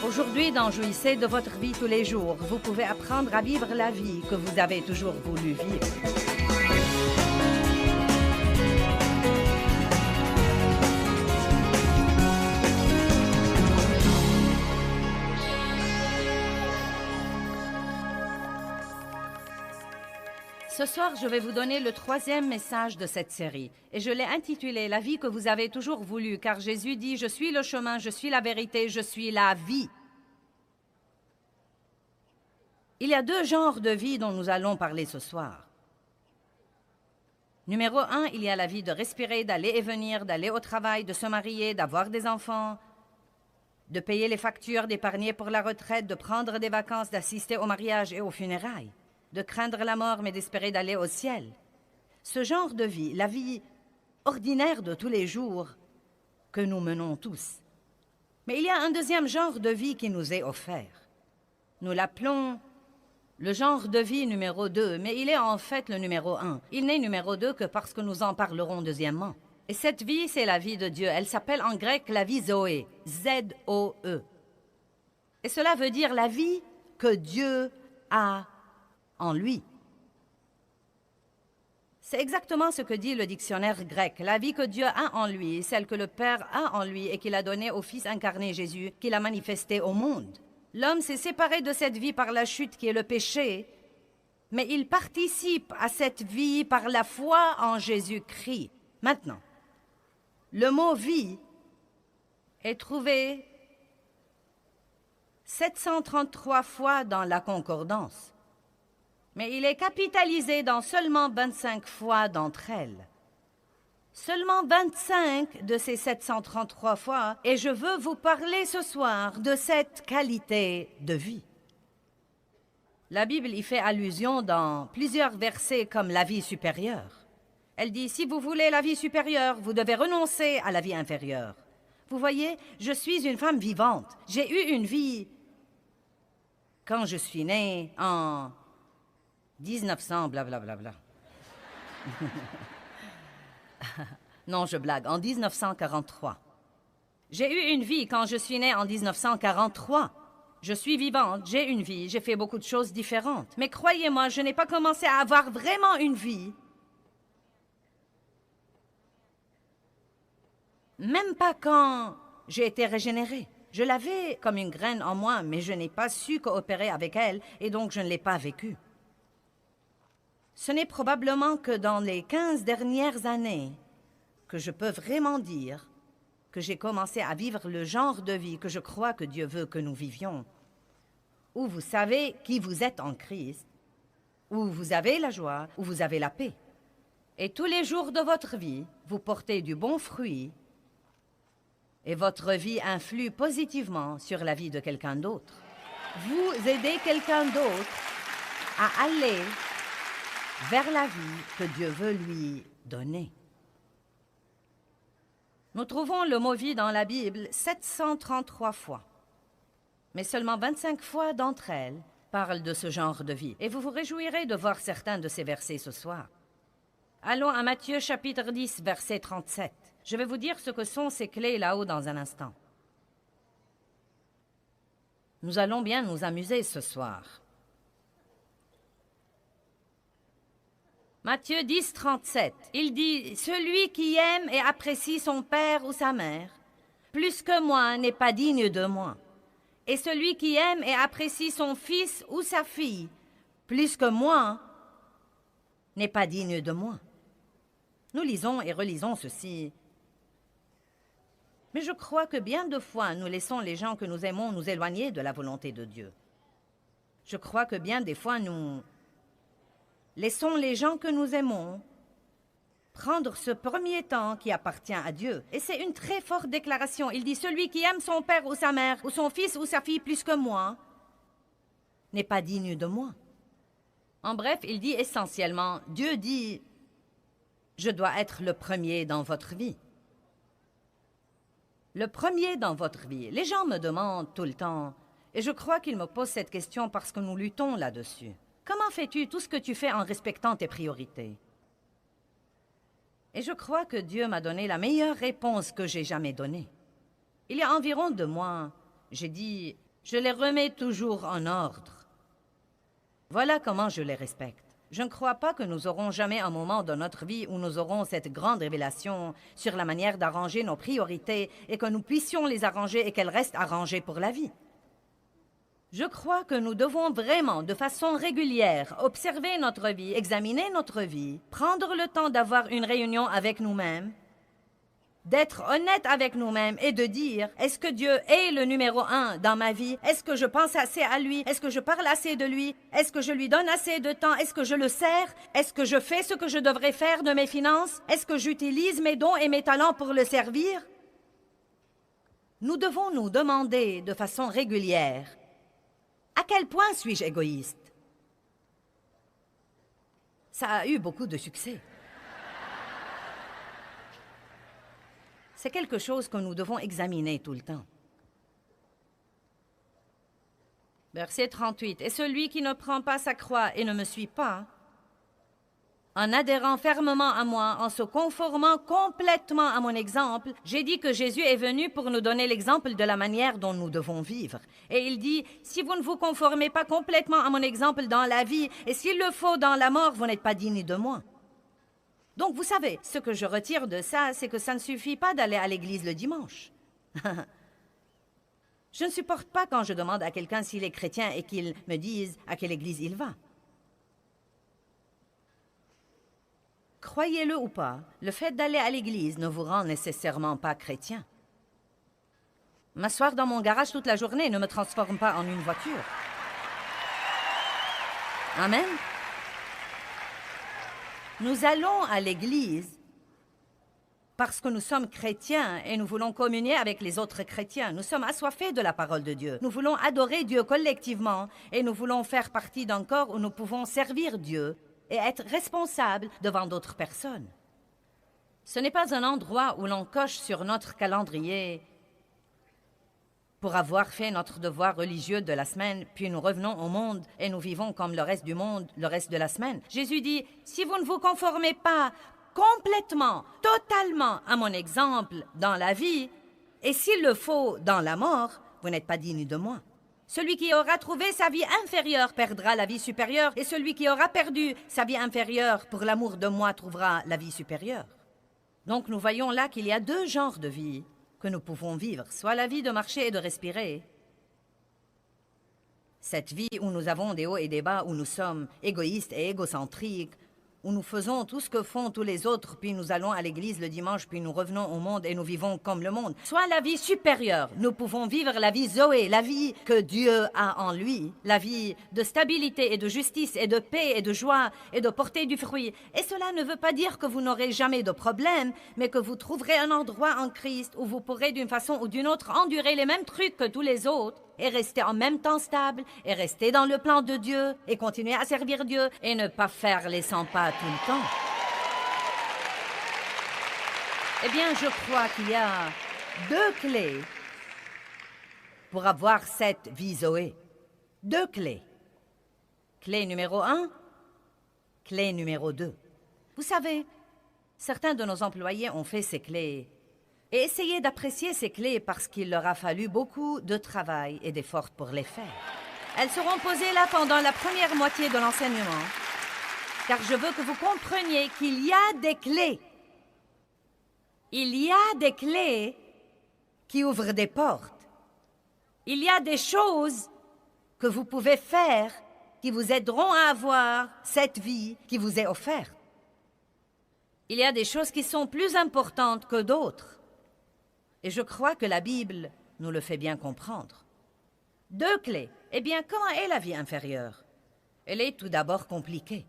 Aujourd'hui, dans Jouissez de votre vie tous les jours, vous pouvez apprendre à vivre la vie que vous avez toujours voulu vivre. Ce soir, je vais vous donner le 3e message de cette série et je l'ai intitulé « La vie que vous avez toujours voulu » car Jésus dit « Je suis le chemin, je suis la vérité, je suis la vie ». Il y a 2 genres de vie dont nous allons parler ce soir. Numéro 1, il y a la vie de respirer, d'aller et venir, d'aller au travail, de se marier, d'avoir des enfants, de payer les factures, d'épargner pour la retraite, de prendre des vacances, d'assister au mariage et aux funérailles, de craindre la mort mais d'espérer d'aller au ciel. Ce genre de vie, la vie ordinaire de tous les jours que nous menons tous. Mais il y a un 2e genre de vie qui nous est offert. Nous l'appelons le genre de vie numéro 2, mais il est en fait le numéro 1. Il n'est numéro 2 que parce que nous en parlerons deuxièmement. Et cette vie, c'est la vie de Dieu. Elle s'appelle en grec la vie Zoé, Z-O-E. Et cela veut dire la vie que Dieu a en lui. C'est exactement ce que dit le dictionnaire grec. La vie que Dieu a en lui, celle que le Père a en lui et qu'il a donnée au Fils incarné Jésus, qu'il a manifesté au monde. L'homme s'est séparé de cette vie par la chute qui est le péché, mais il participe à cette vie par la foi en Jésus-Christ. Maintenant, le mot « vie » est trouvé 733 fois dans la concordance, mais il est capitalisé dans seulement 25 fois d'entre elles. Seulement 25 de ces 733 fois, et je veux vous parler ce soir de cette qualité de vie. La Bible y fait allusion dans plusieurs versets comme la vie supérieure. Elle dit, si vous voulez la vie supérieure, vous devez renoncer à la vie inférieure. Vous voyez, je suis une femme vivante. J'ai eu une vie quand je suis née en 1900, blablabla. Non, je blague, en 1943. J'ai eu une vie quand je suis née en 1943. Je suis vivante, j'ai une vie, j'ai fait beaucoup de choses différentes. Mais croyez-moi, je n'ai pas commencé à avoir vraiment une vie. Même pas quand j'ai été régénérée. Je l'avais comme une graine en moi, mais je n'ai pas su coopérer avec elle et donc je ne l'ai pas vécue. Ce n'est probablement que dans les 15 dernières années que je peux vraiment dire que j'ai commencé à vivre le genre de vie que je crois que Dieu veut que nous vivions, où vous savez qui vous êtes en Christ, où vous avez la joie, où vous avez la paix. Et tous les jours de votre vie, vous portez du bon fruit et votre vie influe positivement sur la vie de quelqu'un d'autre. Vous aidez quelqu'un d'autre à aller vers la vie que Dieu veut lui donner. Nous trouvons le mot « vie » dans la Bible 733 fois, mais seulement 25 fois d'entre elles parlent de ce genre de vie. Et vous vous réjouirez de voir certains de ces versets ce soir. Allons à Matthieu chapitre 10, verset 37. Je vais vous dire ce que sont ces clés là-haut dans un instant. Nous allons bien nous amuser ce soir. Matthieu 10, 37, il dit « Celui qui aime et apprécie son père ou sa mère, plus que moi, n'est pas digne de moi. Et celui qui aime et apprécie son fils ou sa fille, plus que moi, n'est pas digne de moi. » Nous lisons et relisons ceci. Mais je crois que bien de fois, nous laissons les gens que nous aimons nous éloigner de la volonté de Dieu. Je crois que bien des fois, nous laissons les gens que nous aimons prendre ce premier temps qui appartient à Dieu. Et c'est une très forte déclaration. Il dit « Celui qui aime son père ou sa mère, ou son fils ou sa fille plus que moi, n'est pas digne de moi. » En bref, il dit essentiellement, Dieu dit « Je dois être le premier dans votre vie. » Le premier dans votre vie. Les gens me demandent tout le temps, et je crois qu'ils me posent cette question parce que nous luttons là-dessus. Comment fais-tu tout ce que tu fais en respectant tes priorités? Et je crois que Dieu m'a donné la meilleure réponse que j'ai jamais donnée. Il y a environ 2 mois, j'ai dit, Je les remets toujours en ordre. Voilà comment je les respecte. Je ne crois pas que nous aurons jamais un moment dans notre vie où nous aurons cette grande révélation sur la manière d'arranger nos priorités et que nous puissions les arranger et qu'elles restent arrangées pour la vie. Je crois que nous devons vraiment, de façon régulière, observer notre vie, examiner notre vie, prendre le temps d'avoir une réunion avec nous-mêmes, d'être honnête avec nous-mêmes et de dire, est-ce que Dieu est le numéro 1 dans ma vie? Est-ce que je pense assez à lui? Est-ce que je parle assez de lui? Est-ce que je lui donne assez de temps? Est-ce que je le sers? Est-ce que je fais ce que je devrais faire de mes finances? Est-ce que j'utilise mes dons et mes talents pour le servir? Nous devons nous demander de façon régulière, à quel point suis-je égoïste? Ça a eu beaucoup de succès. C'est quelque chose que nous devons examiner tout le temps. Verset 38. « Et celui qui ne prend pas sa croix et ne me suit pas, en adhérant fermement à moi, en se conformant complètement à mon exemple, j'ai dit que Jésus est venu pour nous donner l'exemple de la manière dont nous devons vivre. Et il dit, si vous ne vous conformez pas complètement à mon exemple dans la vie, et s'il le faut dans la mort, vous n'êtes pas digne de moi. » Donc, vous savez, ce que je retire de ça, c'est que ça ne suffit pas d'aller à l'église le dimanche. Je ne supporte pas quand je demande à quelqu'un s'il est chrétien et qu'il me dise à quelle église il va. Croyez-le ou pas, le fait d'aller à l'église ne vous rend nécessairement pas chrétien. M'asseoir dans mon garage toute la journée ne me transforme pas en une voiture. Amen. Nous allons à l'église parce que nous sommes chrétiens et nous voulons communier avec les autres chrétiens. Nous sommes assoiffés de la parole de Dieu. Nous voulons adorer Dieu collectivement et nous voulons faire partie d'un corps où nous pouvons servir Dieu et être responsables devant d'autres personnes. Ce n'est pas un endroit où l'on coche sur notre calendrier pour avoir fait notre devoir religieux de la semaine, puis nous revenons au monde et nous vivons comme le reste du monde, le reste de la semaine. Jésus dit, si vous ne vous conformez pas complètement, totalement à mon exemple dans la vie, et s'il le faut dans la mort, vous n'êtes pas digne de moi. Celui qui aura trouvé sa vie inférieure perdra la vie supérieure, et celui qui aura perdu sa vie inférieure pour l'amour de moi trouvera la vie supérieure. Donc nous voyons là qu'il y a deux genres de vie que nous pouvons vivre, soit la vie de marcher et de respirer, cette vie où nous avons des hauts et des bas, où nous sommes égoïstes et égocentriques, où nous faisons tout ce que font tous les autres, puis nous allons à l'église le dimanche, puis nous revenons au monde et nous vivons comme le monde. Soit la vie supérieure, nous pouvons vivre la vie Zoé, la vie que Dieu a en lui, la vie de stabilité et de justice et de paix et de joie et de porter du fruit. Et cela ne veut pas dire que vous n'aurez jamais de problème, mais que vous trouverez un endroit en Christ où vous pourrez d'une façon ou d'une autre endurer les mêmes trucs que tous les autres, et rester en même temps stable, et rester dans le plan de Dieu, et continuer à servir Dieu, et ne pas faire les 100 pas tout le temps. Eh bien, je crois qu'il y a deux clés pour avoir cette vie Zoé. Deux clés. Clé numéro 1, clé numéro 2. Vous savez, certains de nos employés ont fait ces clés et essayez d'apprécier ces clés parce qu'il leur a fallu beaucoup de travail et d'efforts pour les faire. Elles seront posées là pendant la première moitié de l'enseignement, car je veux que vous compreniez qu'il y a des clés. Il y a des clés qui ouvrent des portes. Il y a des choses que vous pouvez faire qui vous aideront à avoir cette vie qui vous est offerte. Il y a des choses qui sont plus importantes que d'autres. Et je crois que la Bible nous le fait bien comprendre. Deux clés. Eh bien, comment est la vie inférieure? Elle est tout d'abord compliquée.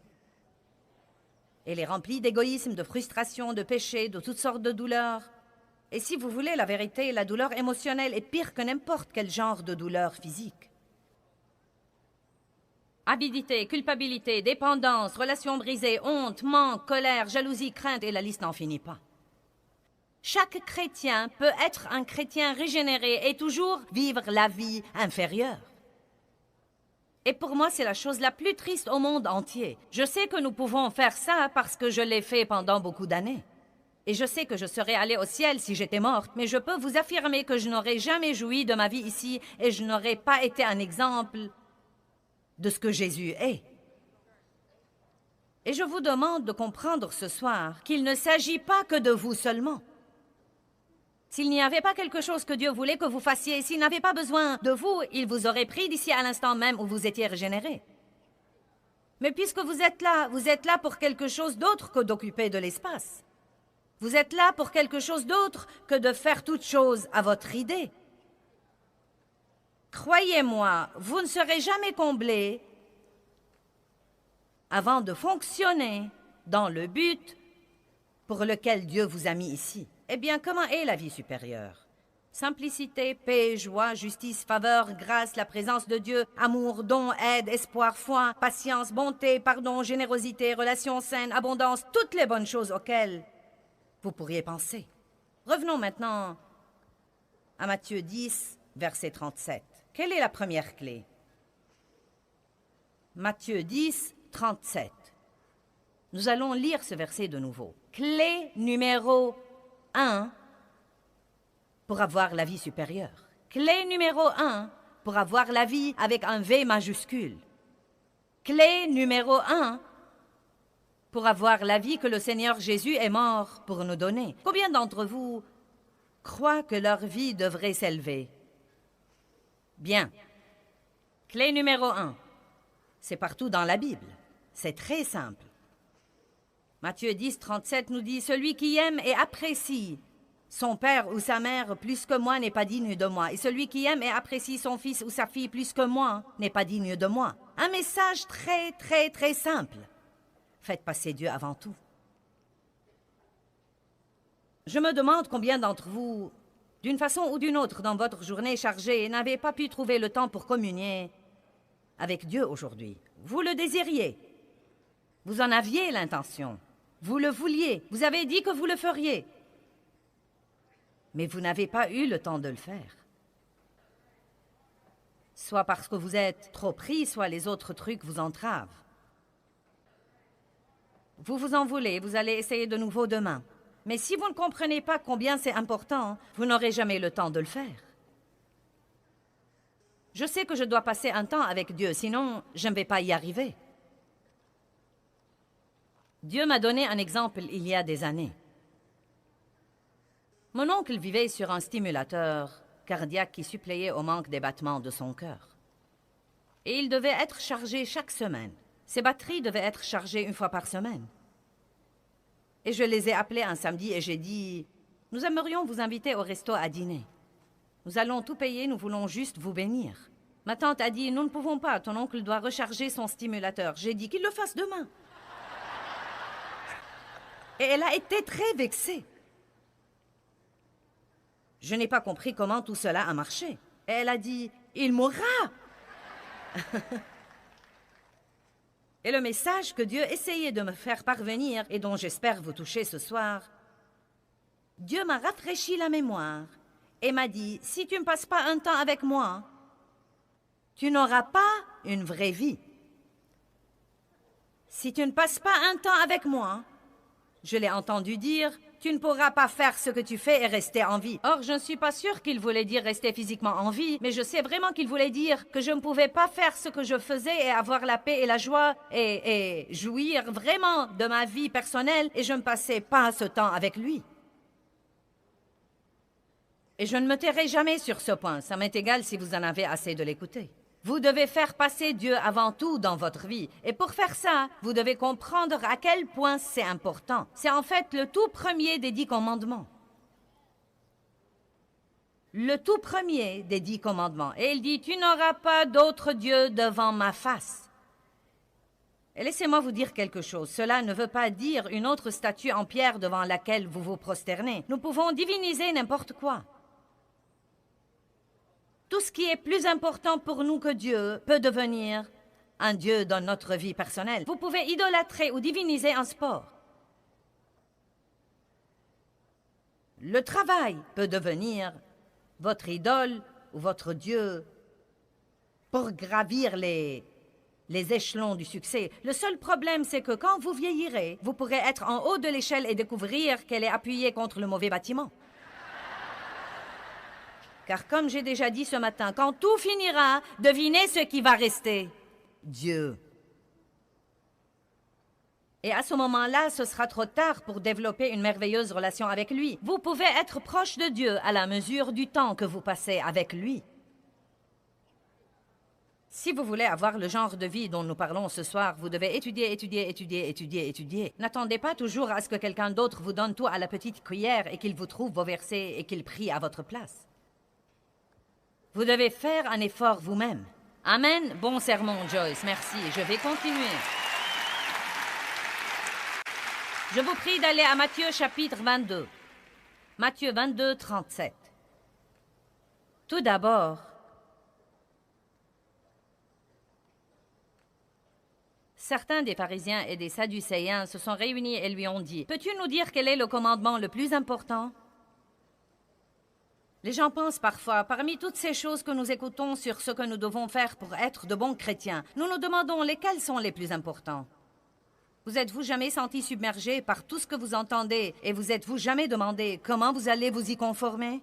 Elle est remplie d'égoïsme, de frustration, de péché, de toutes sortes de douleurs. Et si vous voulez la vérité, la douleur émotionnelle est pire que n'importe quel genre de douleur physique. Avidité, culpabilité, dépendance, relations brisées, honte, manque, colère, jalousie, crainte, et la liste n'en finit pas. Chaque chrétien peut être un chrétien régénéré et toujours vivre la vie inférieure. Et pour moi, c'est la chose la plus triste au monde entier. Je sais que nous pouvons faire ça parce que je l'ai fait pendant beaucoup d'années. Et je sais que je serais allée au ciel si j'étais morte, mais je peux vous affirmer que je n'aurais jamais joui de ma vie ici et je n'aurais pas été un exemple de ce que Jésus est. Et je vous demande de comprendre ce soir qu'il ne s'agit pas que de vous seulement. S'il n'y avait pas quelque chose que Dieu voulait que vous fassiez, s'il n'avait pas besoin de vous, il vous aurait pris d'ici à l'instant même où vous étiez régénéré. Mais puisque vous êtes là pour quelque chose d'autre que d'occuper de l'espace. Vous êtes là pour quelque chose d'autre que de faire toute chose à votre idée. Croyez-moi, vous ne serez jamais comblé avant de fonctionner dans le but pour lequel Dieu vous a mis ici. Eh bien, comment est la vie supérieure? Simplicité, paix, joie, justice, faveur, grâce, la présence de Dieu, amour, don, aide, espoir, foi, patience, bonté, pardon, générosité, relations saines, abondance, toutes les bonnes choses auxquelles vous pourriez penser. Revenons maintenant à Matthieu 10, verset 37. Quelle est la première clé? Matthieu 10, 37. Nous allons lire ce verset de nouveau. Clé numéro 1 pour avoir la vie supérieure. Clé numéro 1 pour avoir la vie avec un V majuscule. Clé numéro 1 pour avoir la vie que le Seigneur Jésus est mort pour nous donner. Combien d'entre vous croient que leur vie devrait s'élever? Bien. Clé numéro 1. C'est partout dans la Bible. C'est très simple. Matthieu 10, 37 nous dit « Celui qui aime et apprécie son père ou sa mère plus que moi n'est pas digne de moi. Et celui qui aime et apprécie son fils ou sa fille plus que moi n'est pas digne de moi. » Un message très, très, très simple. Faites passer Dieu avant tout. Je me demande combien d'entre vous, d'une façon ou d'une autre dans votre journée chargée, n'avez pas pu trouver le temps pour communier avec Dieu aujourd'hui. Vous le désiriez. Vous en aviez l'intention. Vous le vouliez. Vous avez dit que vous le feriez. Mais vous n'avez pas eu le temps de le faire. Soit parce que vous êtes trop pris, soit les autres trucs vous entravent. Vous vous en voulez, vous allez essayer de nouveau demain. Mais si vous ne comprenez pas combien c'est important, vous n'aurez jamais le temps de le faire. Je sais que je dois passer un temps avec Dieu, sinon je ne vais pas y arriver. Dieu m'a donné un exemple il y a des années. Mon oncle vivait sur un stimulateur cardiaque qui suppléait au manque des battements de son cœur. Et il devait être chargé chaque semaine. Ses batteries devaient être chargées une fois par semaine. Et je les ai appelés un samedi et j'ai dit « Nous aimerions vous inviter au resto à dîner. Nous allons tout payer, nous voulons juste vous bénir. » Ma tante a dit « Nous ne pouvons pas, ton oncle doit recharger son stimulateur. » J'ai dit qu'il le fasse demain. Et elle a été très vexée. Je n'ai pas compris comment tout cela a marché. Et elle a dit « Il mourra !» Et le message que Dieu essayait de me faire parvenir et dont j'espère vous toucher ce soir, Dieu m'a rafraîchi la mémoire et m'a dit « Si tu ne passes pas un temps avec moi, tu n'auras pas une vraie vie. Si tu ne passes pas un temps avec moi, je l'ai entendu dire, tu ne pourras pas faire ce que tu fais et rester en vie. » Or, je ne suis pas sûre qu'il voulait dire rester physiquement en vie, mais je sais vraiment qu'il voulait dire que je ne pouvais pas faire ce que je faisais et avoir la paix et la joie et jouir vraiment de ma vie personnelle et je ne passais pas ce temps avec lui. Et je ne me tairai jamais sur ce point, ça m'est égal si vous en avez assez de l'écouter. Vous devez faire passer Dieu avant tout dans votre vie. Et pour faire ça, vous devez comprendre à quel point c'est important. C'est en fait le tout premier des 10 commandements. Le tout premier des 10 commandements. Et il dit, tu n'auras pas d'autre Dieu devant ma face. Et laissez-moi vous dire quelque chose. Cela ne veut pas dire une autre statue en pierre devant laquelle vous vous prosternez. Nous pouvons diviniser n'importe quoi. Tout ce qui est plus important pour nous que Dieu peut devenir un Dieu dans notre vie personnelle. Vous pouvez idolâtrer ou diviniser un sport. Le travail peut devenir votre idole ou votre Dieu pour gravir les les échelons du succès. Le seul problème, c'est que quand vous vieillirez, vous pourrez être en haut de l'échelle et découvrir qu'elle est appuyée contre le mauvais bâtiment. Car comme j'ai déjà dit ce matin, quand tout finira, devinez ce qui va rester. Dieu. Et à ce moment-là, ce sera trop tard pour développer une merveilleuse relation avec lui. Vous pouvez être proche de Dieu à la mesure du temps que vous passez avec lui. Si vous voulez avoir le genre de vie dont nous parlons ce soir, vous devez étudier. N'attendez pas toujours à ce que quelqu'un d'autre vous donne tout à la petite cuillère et qu'il vous trouve vos versets et qu'il prie à votre place. Vous devez faire un effort vous-même. Amen. Bon sermon, Joyce. Merci. Je vais continuer. Je vous prie d'aller à Matthieu chapitre 22. Matthieu 22, 37. Tout d'abord, certains des pharisiens et des sadducéens se sont réunis et lui ont dit, « Peux-tu nous dire quel est le commandement le plus important ?» Les gens pensent parfois, parmi toutes ces choses que nous écoutons sur ce que nous devons faire pour être de bons chrétiens, nous nous demandons lesquels sont les plus importants. Vous êtes-vous jamais senti submergé par tout ce que vous entendez et vous êtes-vous jamais demandé comment vous allez vous y conformer?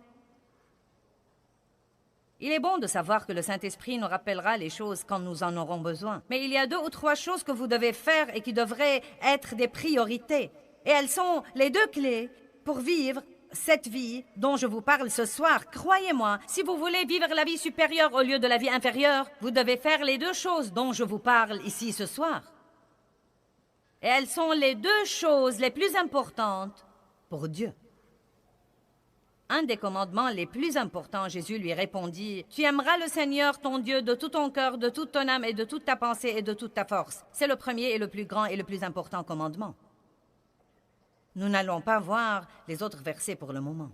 Il est bon de savoir que le Saint-Esprit nous rappellera les choses quand nous en aurons besoin. Mais il y a 2 ou 3 choses que vous devez faire et qui devraient être des priorités. Et elles sont les 2 clés pour vivre cette vie dont je vous parle ce soir. Croyez-moi, si vous voulez vivre la vie supérieure au lieu de la vie inférieure, vous devez faire les 2 choses dont je vous parle ici ce soir. Et elles sont les 2 choses les plus importantes pour Dieu. Un des commandements les plus importants, Jésus lui répondit, « Tu aimeras le Seigneur, ton Dieu, de tout ton cœur, de toute ton âme et de toute ta pensée et de toute ta force. » C'est le premier et le plus grand et le plus important commandement. Nous n'allons pas voir les autres versets pour le moment.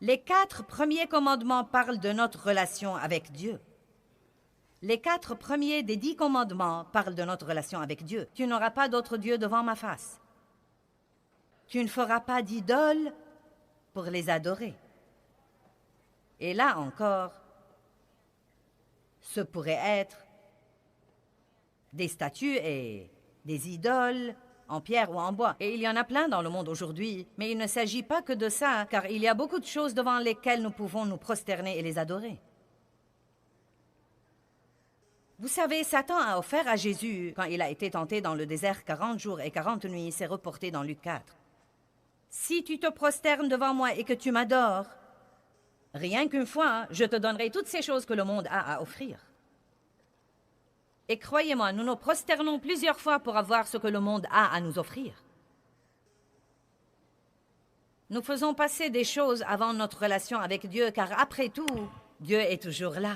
Les 4 premiers commandements parlent de notre relation avec Dieu. Les 4 premiers des 10 commandements parlent de notre relation avec Dieu. « Tu n'auras pas d'autre Dieu devant ma face. » Tu ne feras pas d'idoles pour les adorer. Et là encore, ce pourrait être des statues et des idoles en pierre ou en bois. Et il y en a plein dans le monde aujourd'hui, mais il ne s'agit pas que de ça, car il y a beaucoup de choses devant lesquelles nous pouvons nous prosterner et les adorer. Vous savez, Satan a offert à Jésus, quand il a été tenté dans le désert 40 jours et 40 nuits, c'est reporté dans Luc 4. Si tu te prosternes devant moi et que tu m'adores, rien qu'une fois, je te donnerai toutes ces choses que le monde a à offrir. Et croyez-moi, nous nous prosternons plusieurs fois pour avoir ce que le monde a à nous offrir. Nous faisons passer des choses avant notre relation avec Dieu, car après tout, Dieu est toujours là.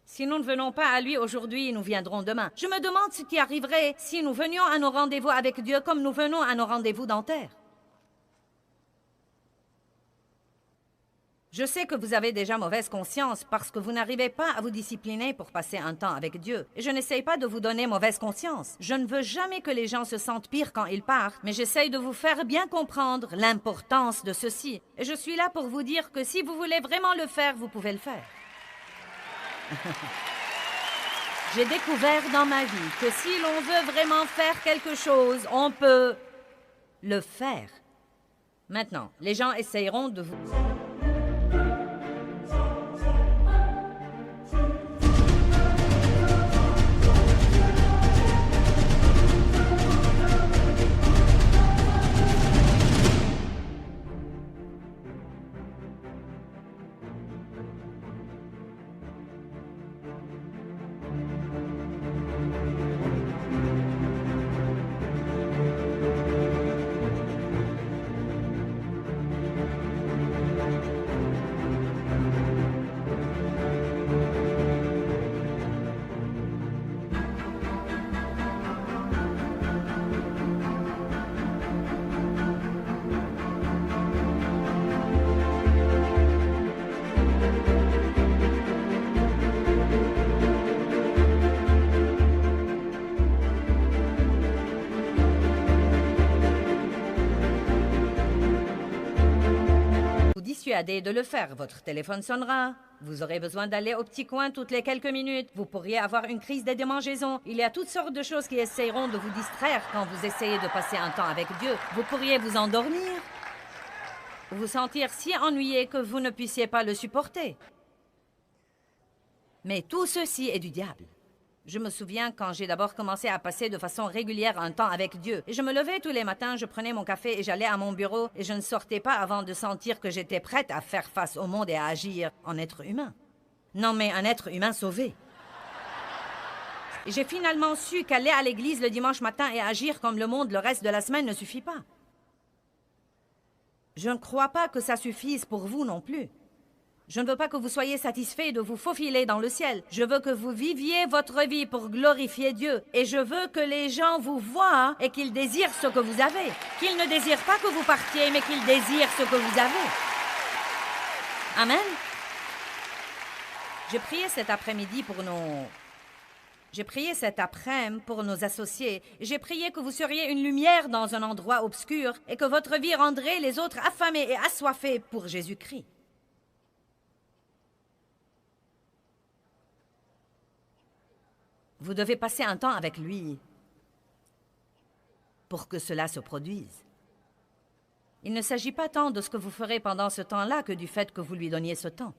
Si nous ne venons pas à lui aujourd'hui, nous viendrons demain. Je me demande ce qui arriverait si nous venions à nos rendez-vous avec Dieu comme nous venons à nos rendez-vous dentaires. Je sais que vous avez déjà mauvaise conscience parce que vous n'arrivez pas à vous discipliner pour passer un temps avec Dieu. Et je n'essaye pas de vous donner mauvaise conscience. Je ne veux jamais que les gens se sentent pires quand ils partent, mais j'essaye de vous faire bien comprendre l'importance de ceci. Et je suis là pour vous dire que si vous voulez vraiment le faire, vous pouvez le faire. J'ai découvert dans ma vie que si l'on veut vraiment faire quelque chose, on peut le faire. Maintenant, les gens essayeront de vous... dissuader de le faire. Votre téléphone sonnera. Vous aurez besoin d'aller au petit coin toutes les quelques minutes. Vous pourriez avoir une crise de démangeaison. Il y a toutes sortes de choses qui essaieront de vous distraire quand vous essayez de passer un temps avec Dieu. Vous pourriez vous endormir, ou vous sentir si ennuyé que vous ne puissiez pas le supporter. Mais tout ceci est du diable. Je me souviens quand j'ai d'abord commencé à passer de façon régulière un temps avec Dieu. Et je me levais tous les matins, je prenais mon café et j'allais à mon bureau et je ne sortais pas avant de sentir que j'étais prête à faire face au monde et à agir en être humain. Non, mais un être humain sauvé. Et j'ai finalement su qu'aller à l'église le dimanche matin et agir comme le monde le reste de la semaine ne suffit pas. Je ne crois pas que ça suffise pour vous non plus. Je ne veux pas que vous soyez satisfait de vous faufiler dans le ciel. Je veux que vous viviez votre vie pour glorifier Dieu. Et je veux que les gens vous voient et qu'ils désirent ce que vous avez. Qu'ils ne désirent pas que vous partiez, mais qu'ils désirent ce que vous avez. Amen. J'ai prié cet après-midi pour nos associés. J'ai prié que vous seriez une lumière dans un endroit obscur et que votre vie rendrait les autres affamés et assoiffés pour Jésus-Christ. Vous devez passer un temps avec lui pour que cela se produise. Il ne s'agit pas tant de ce que vous ferez pendant ce temps-là que du fait que vous lui donniez ce temps.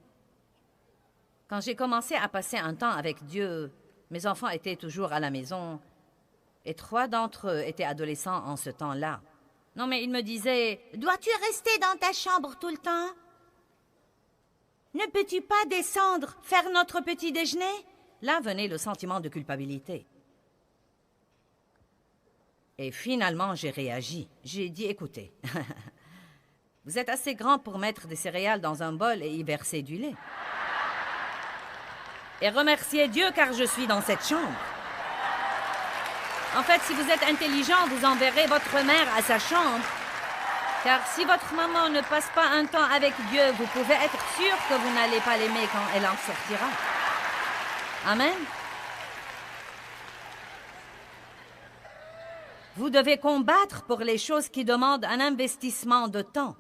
Quand j'ai commencé à passer un temps avec Dieu, mes enfants étaient toujours à la maison et 3 d'entre eux étaient adolescents en ce temps-là. Non, mais ils me disaient « Dois-tu rester dans ta chambre tout le temps? Ne peux-tu pas descendre, faire notre petit déjeuner? » Là venait le sentiment de culpabilité. Et finalement, j'ai réagi. J'ai dit, écoutez, vous êtes assez grand pour mettre des céréales dans un bol et y verser du lait. Et remerciez Dieu car je suis dans cette chambre. En fait, si vous êtes intelligent, vous enverrez votre mère à sa chambre. Car si votre maman ne passe pas un temps avec Dieu, vous pouvez être sûr que vous n'allez pas l'aimer quand elle en sortira. Amen. Vous devez combattre pour les choses qui demandent un investissement de temps.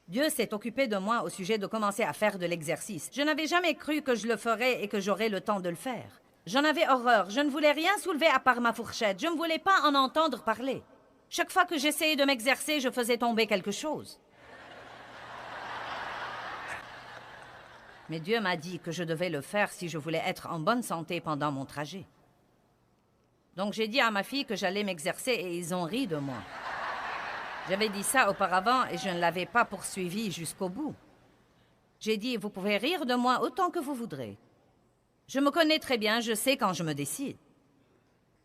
Dieu s'est occupé de moi au sujet de commencer à faire de l'exercice. Je n'avais jamais cru que je le ferais et que j'aurais le temps de le faire. J'en avais horreur. Je ne voulais rien soulever à part ma fourchette. Je ne voulais pas en entendre parler. Chaque fois que j'essayais de m'exercer, je faisais tomber quelque chose. Mais Dieu m'a dit que je devais le faire si je voulais être en bonne santé pendant mon trajet. Donc j'ai dit à ma fille que j'allais m'exercer et ils ont ri de moi. J'avais dit ça auparavant et je ne l'avais pas poursuivi jusqu'au bout. J'ai dit, vous pouvez rire de moi autant que vous voudrez. Je me connais très bien, je sais quand je me décide.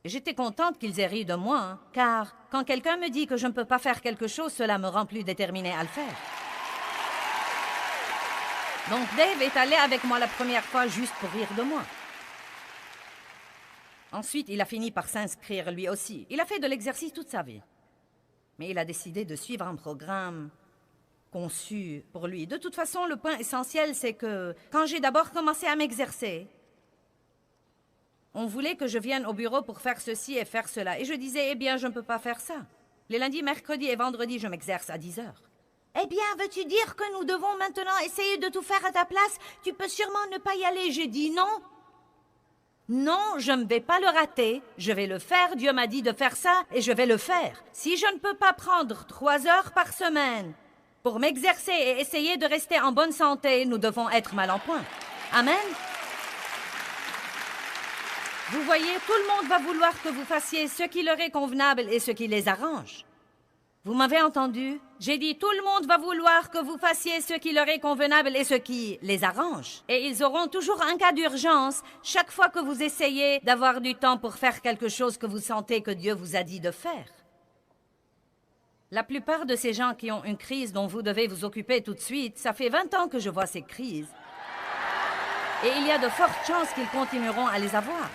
J'étais contente qu'ils aient ri de moi, hein, car quand quelqu'un me dit que je ne peux pas faire quelque chose, cela me rend plus déterminée à le faire. Donc Dave est allé avec moi la première fois juste pour rire de moi. Ensuite, il a fini par s'inscrire lui aussi. Il a fait de l'exercice toute sa vie. Mais il a décidé de suivre un programme conçu pour lui. De toute façon, le point essentiel, c'est que quand j'ai d'abord commencé à m'exercer, on voulait que je vienne au bureau pour faire ceci et faire cela. Et je disais, eh bien, je ne peux pas faire ça. Les lundis, mercredis et vendredis, je m'exerce à 10 heures. Eh bien, veux-tu dire que nous devons maintenant essayer de tout faire à ta place? Tu peux sûrement ne pas y aller. J'ai dit non. Non, je ne vais pas le rater. Je vais le faire. Dieu m'a dit de faire ça et je vais le faire. Si je ne peux pas prendre 3 heures par semaine pour m'exercer et essayer de rester en bonne santé, nous devons être mal en point. Amen. Vous voyez, tout le monde va vouloir que vous fassiez ce qui leur est convenable et ce qui les arrange. Vous m'avez entendu? J'ai dit tout le monde va vouloir que vous fassiez ce qui leur est convenable et ce qui les arrange. Et ils auront toujours un cas d'urgence chaque fois que vous essayez d'avoir du temps pour faire quelque chose que vous sentez que Dieu vous a dit de faire. La plupart de ces gens qui ont une crise dont vous devez vous occuper tout de suite, ça fait 20 ans que je vois ces crises. Et il y a de fortes chances qu'ils continueront à les avoir.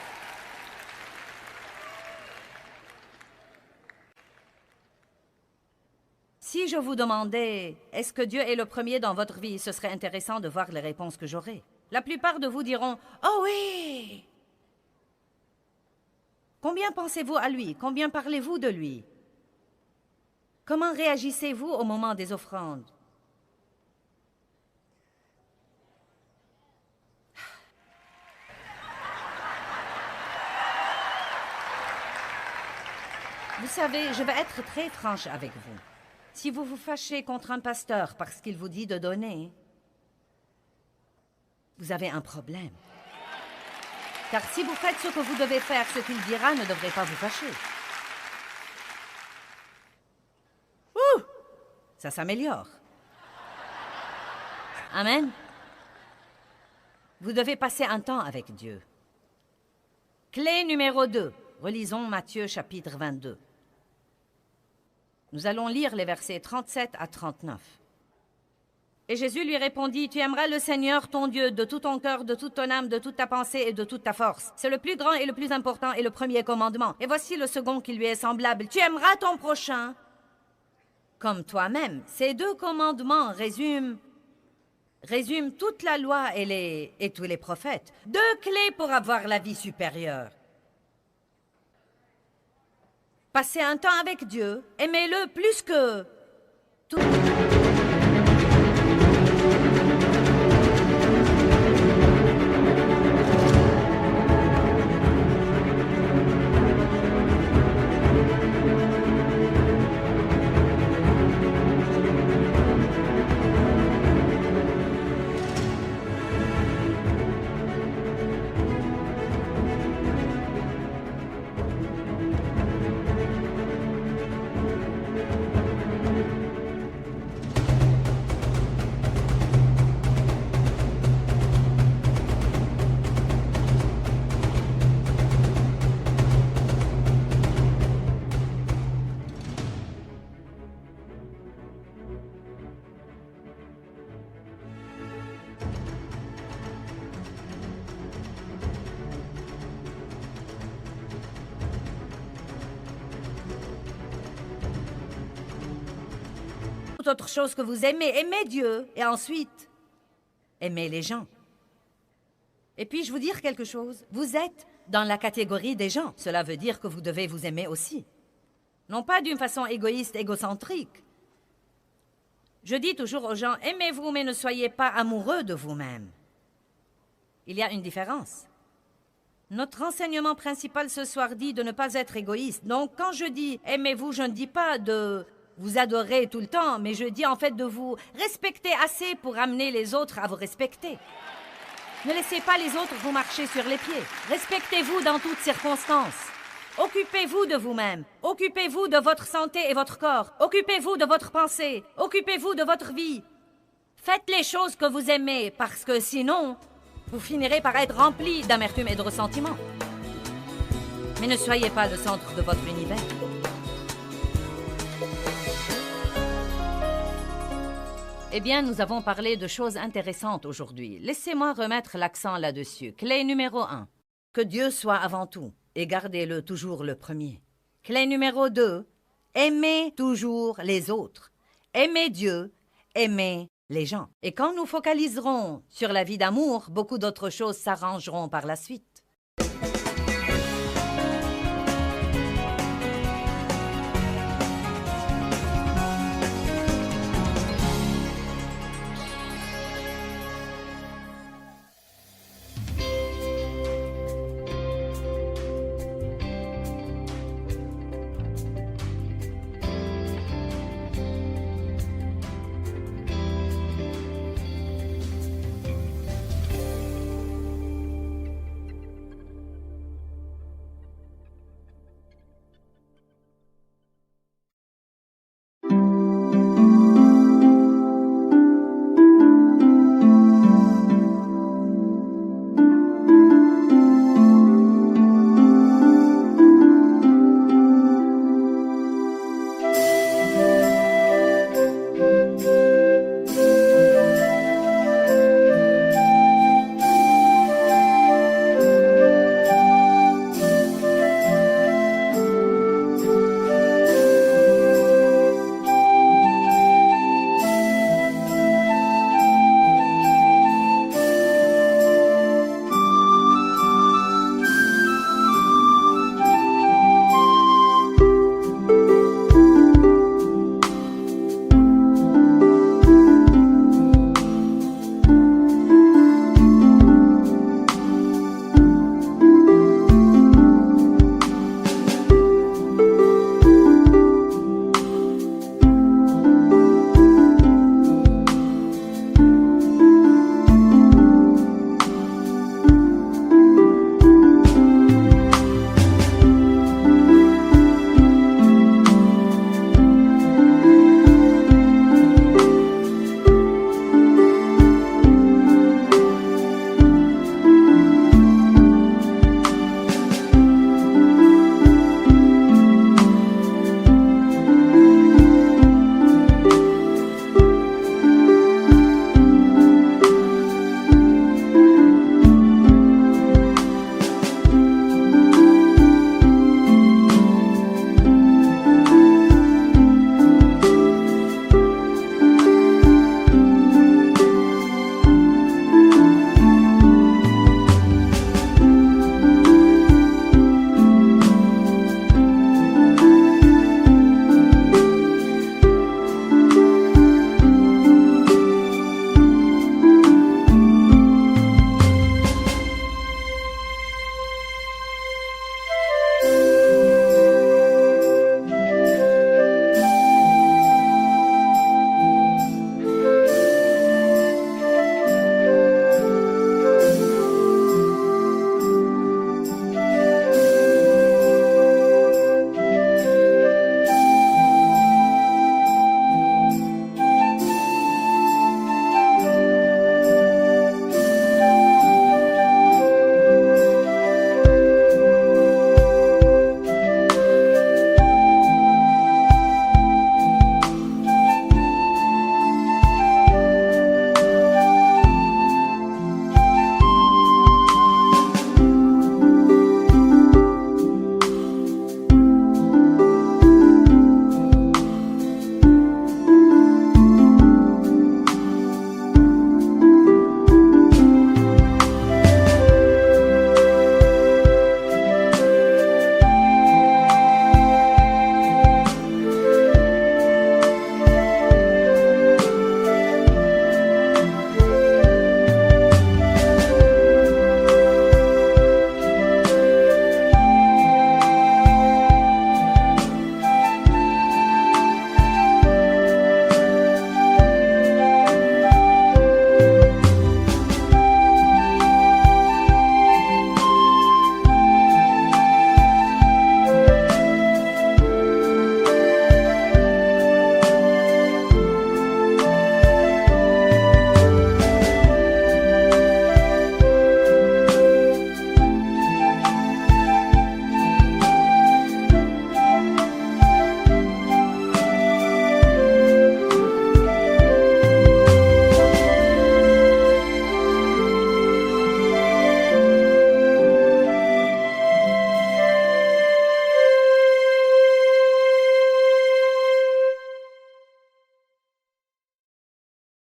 Si je vous demandais, est-ce que Dieu est le premier dans votre vie, ce serait intéressant de voir les réponses que j'aurai. La plupart de vous diront, « Oh oui! » Combien pensez-vous à lui? Combien parlez-vous de lui? Comment réagissez-vous au moment des offrandes? Vous savez, je vais être très franche avec vous. Si vous vous fâchez contre un pasteur parce qu'il vous dit de donner, vous avez un problème. Car si vous faites ce que vous devez faire, ce qu'il dira ne devrait pas vous fâcher. Ouh! Ça s'améliore. Amen. Vous devez passer un temps avec Dieu. Clé numéro 2. Relisons Matthieu chapitre 22. Nous allons lire les versets 37 à 39. Et Jésus lui répondit, « Tu aimeras le Seigneur, ton Dieu, de tout ton cœur, de toute ton âme, de toute ta pensée et de toute ta force. C'est le plus grand et le plus important et le premier commandement. Et voici le second qui lui est semblable. Tu aimeras ton prochain comme toi-même. » Ces 2 commandements résument toute la loi et tous les prophètes. 2 clés pour avoir la vie supérieure. Passez un temps avec Dieu, aimez-le plus que tout. Autre chose que vous aimez, aimez Dieu, et ensuite, aimez les gens. Et puis-je vous dire quelque chose? Vous êtes dans la catégorie des gens. Cela veut dire que vous devez vous aimer aussi. Non pas d'une façon égoïste, égocentrique. Je dis toujours aux gens, aimez-vous, mais ne soyez pas amoureux de vous-même. Il y a une différence. Notre enseignement principal ce soir dit de ne pas être égoïste. Donc, quand je dis aimez-vous, je ne dis pas de vous adorer tout le temps, mais je dis en fait de vous respecter assez pour amener les autres à vous respecter. Ne laissez pas les autres vous marcher sur les pieds. Respectez-vous dans toutes circonstances. Occupez-vous de vous-même. Occupez-vous de votre santé et votre corps. Occupez-vous de votre pensée. Occupez-vous de votre vie. Faites les choses que vous aimez, parce que sinon, vous finirez par être rempli d'amertume et de ressentiment. Mais ne soyez pas le centre de votre univers. Eh bien, nous avons parlé de choses intéressantes aujourd'hui. Laissez-moi remettre l'accent là-dessus. Clé numéro 1. Que Dieu soit avant tout et gardez-le toujours le premier. Clé numéro 2. Aimez toujours les autres. Aimez Dieu, aimez les gens. Et quand nous focaliserons sur la vie d'amour, beaucoup d'autres choses s'arrangeront par la suite.